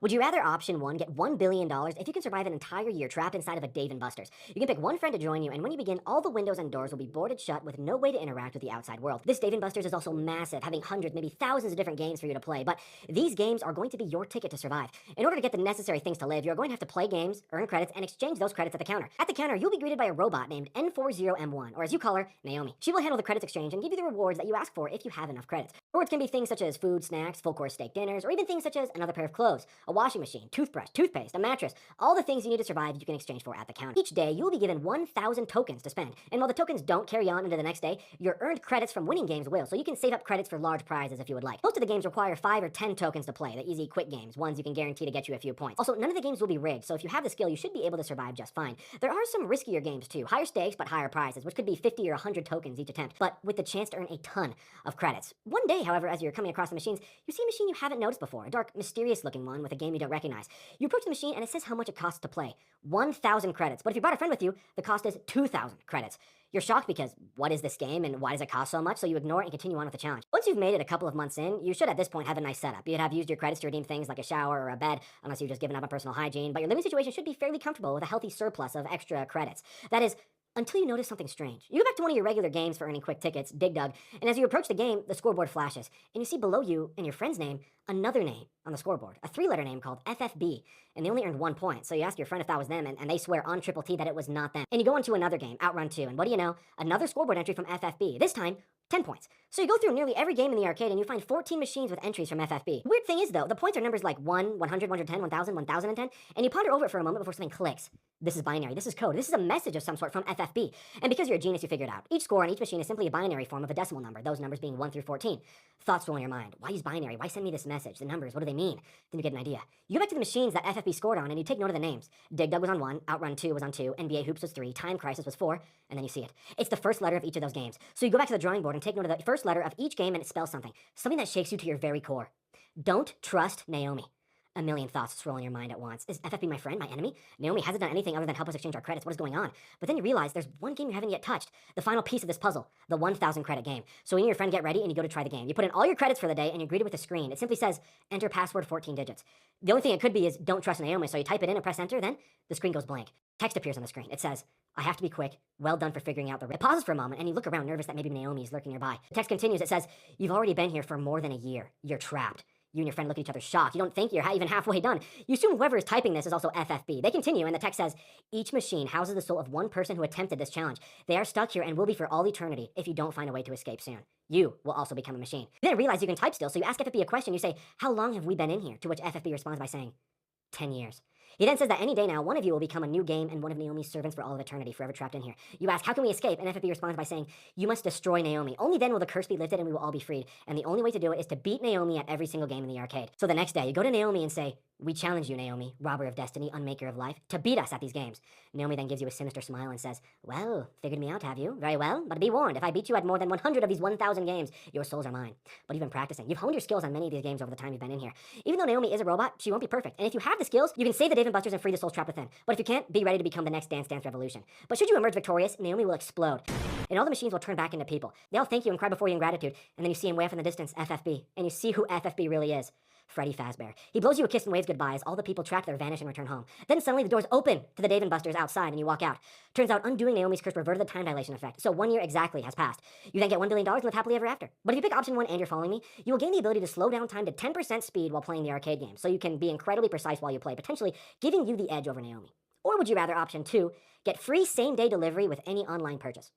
Would you rather option one get $1 billion if you can survive an entire year trapped inside of a Dave & Buster's? You can pick one friend to join you, and when you begin, all the windows and doors will be boarded shut with no way to interact with the outside world. This Dave & Buster's is also massive, having hundreds, maybe thousands of different games for you to play, but these games are going to be your ticket to survive. In order to get the necessary things to live, you're going to have to play games, earn credits, and exchange those credits at the counter. At the counter, you'll be greeted by a robot named N40M1, or as you call her, Naomi. She will handle the credits exchange and give you the rewards that you ask for if you have enough credits. Rewards can be things such as food, snacks, full-course steak dinners, or even things such as another pair of clothes, a washing machine, toothbrush, toothpaste, a mattress, all the things you need to survive you can exchange for at the counter. Each day, you will be given 1,000 tokens to spend, and while the tokens don't carry on into the next day, your earned credits from winning games will, so you can save up credits for large prizes if you would like. Most of the games require 5 or 10 tokens to play, the easy quick games, ones you can guarantee to get you a few points. Also, none of the games will be rigged, so if you have the skill, you should be able to survive just fine. There are some riskier games too, higher stakes but higher prizes, which could be 50 or 100 tokens each attempt, but with the chance to earn a ton of credits. One day, however, as you're coming across the machines, you see a machine you haven't noticed before, a dark, mysterious looking one with a game you don't recognize. You approach the machine and it says how much it costs to play. 1,000 credits. But if you brought a friend with you, the cost is 2,000 credits. You're shocked because what is this game and why does it cost so much? So you ignore it and continue on with the challenge. Once you've made it a couple of months in, you should at this point have a nice setup. You'd have used your credits to redeem things like a shower or a bed, unless you've just given up on personal hygiene, but your living situation should be fairly comfortable with a healthy surplus of extra credits. That is, until you notice something strange. You go back to one of your regular games for earning quick tickets, Dig Dug, and as you approach the game, the scoreboard flashes, and you see below you and your friend's name, another name on the scoreboard, a 3-letter name called FFB, and they only earned 1 point. So you ask your friend if that was them, and they swear on Triple T that it was not them. And you go into another game, Outrun 2, and what do you know? Another scoreboard entry from FFB, this time 10 points. So you go through nearly every game in the arcade and you find 14 machines with entries from FFB. Weird thing is though, the points are numbers like 1, 100, 110, 1000, 1010, and you ponder over it for a moment before something clicks. This is binary, this is code, this is a message of some sort from FFB. And because you're a genius, you figure it out. Each score on each machine is simply a binary form of a decimal number, those numbers being 1 through 14. Thoughts roll in your mind. Why use binary? Why send me this message? The numbers, what do they mean? Then you get an idea. You go back to the machines that FFB scored on and you take note of the names. Dig Dug was on 1, Outrun 2 was on 2, NBA Hoops was 3, Time Crisis was 4, and then you see it. It's the first letter of each of those games. So you go back to the drawing board and take note of the first letter of each game and it spells something. Something that shakes you to your very core. Don't trust Naomi. A million thoughts swirl in your mind at once. Is FFB my friend, my enemy? Naomi hasn't done anything other than help us exchange our credits. What is going on? But then you realize there's one game you haven't yet touched. The final piece of this puzzle. The 1,000 credit game. So when you and your friend get ready and you go to try the game, you put in all your credits for the day and you're greeted with a screen. It simply says, enter password 14 digits. The only thing it could be is don't trust Naomi. So you type it in and press enter, then the screen goes blank. Text appears on the screen. It says, I have to be quick. Well done for figuring out the risk. It pauses for a moment and you look around nervous that maybe Naomi is lurking nearby. The text continues. It says, you've already been here for more than a year. You're trapped. You and your friend look at each other shocked. You don't think you're even halfway done. You assume whoever is typing this is also FFB. They continue, and the text says, each machine houses the soul of one person who attempted this challenge. They are stuck here and will be for all eternity if you don't find a way to escape soon. You will also become a machine. You then realize you can type still, so you ask FFB a question. You say, how long have we been in here? To which FFB responds by saying, 10 years. He then says that any day now, one of you will become a new game and one of Naomi's servants for all of eternity, forever trapped in here. You ask, how can we escape? And FFB responds by saying, you must destroy Naomi. Only then will the curse be lifted and we will all be freed. And the only way to do it is to beat Naomi at every single game in the arcade. So the next day, you go to Naomi and say, we challenge you, Naomi, robber of destiny, unmaker of life, to beat us at these games. Naomi then gives you a sinister smile and says, well, figured me out, have you? Very well, but be warned, if I beat you at more than 100 of these 1,000 games, your souls are mine. But you've been practicing. You've honed your skills on many of these games over the time you've been in here. Even though Naomi is a robot, she won't be perfect. And if you have the skills, you can save the Dave & Buster's and free the souls trapped within. But if you can't, be ready to become the next Dance Dance Revolution. But should you emerge victorious, Naomi will explode. And all the machines will turn back into people. They all thank you and cry before you in gratitude. And then you see him way off in the distance, FFB. And you see who FFB really is. Freddy Fazbear. He blows you a kiss and waves goodbye as all the people trapped there vanish and return home. Then suddenly the doors open to the Dave & Buster's outside and you walk out. Turns out undoing Naomi's curse reverted the time dilation effect, so 1 year exactly has passed. You then get $1 billion and live happily ever after. But if you pick option 1 and you're following me, you will gain the ability to slow down time to 10% speed while playing the arcade game, so you can be incredibly precise while you play, potentially giving you the edge over Naomi. Or would you rather option 2, get free same-day delivery with any online purchase?